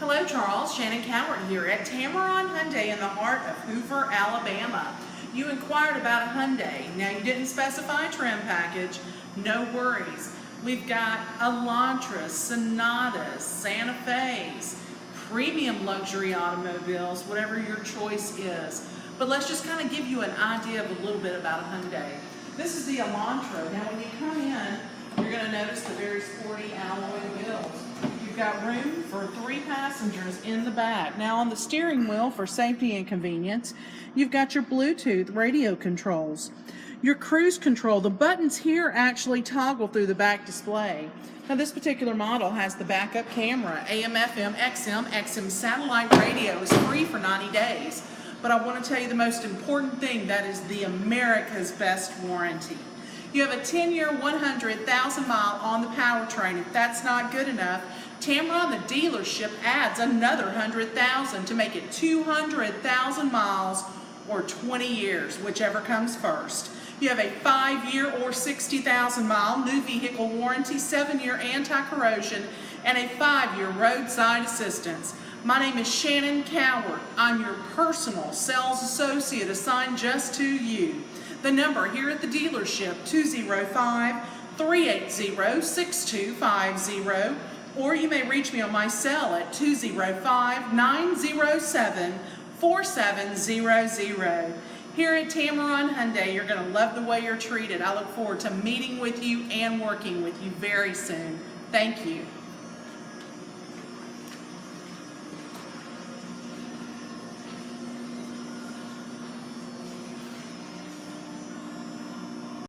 Hello Charles, Shannon Cowart here at Tameron Hyundai in the heart of Hoover, Alabama. You inquired about a Hyundai. Now you didn't specify a trim package, no worries. We've got Elantras, Sonatas, Santa Fe's, premium luxury automobiles, whatever your choice is. But let's just kind of give you an idea of a little bit about a Hyundai. This is the Elantra. Now when you come in, you're going to notice the very sporty alloy wheels. You've got room for 3 passengers in the back. Now on the steering wheel, for safety and convenience, you've got your Bluetooth radio controls. Your cruise control, the buttons here actually toggle through the back display. Now this particular model has the backup camera, AM, FM, XM satellite radio is free for 90 days. But I want to tell you the most important thing, that is the America's Best warranty. You have a 10-year, 100,000 mile on the powertrain. If that's not good enough, Tameron, the dealership, adds another 100,000 to make it 200,000 miles or 20 years, whichever comes first. You have a 5-year or 60,000 mile new vehicle warranty, 7-year anti-corrosion, and a 5-year roadside assistance. My name is Shannon Cowart. I'm your personal sales associate assigned just to you. The number here at the dealership, 205-380-6250, or you may reach me on my cell at 205-907-4700. Here at Tameron Hyundai, you're going to love the way you're treated. I look forward to meeting with you and working with you very soon. Thank you.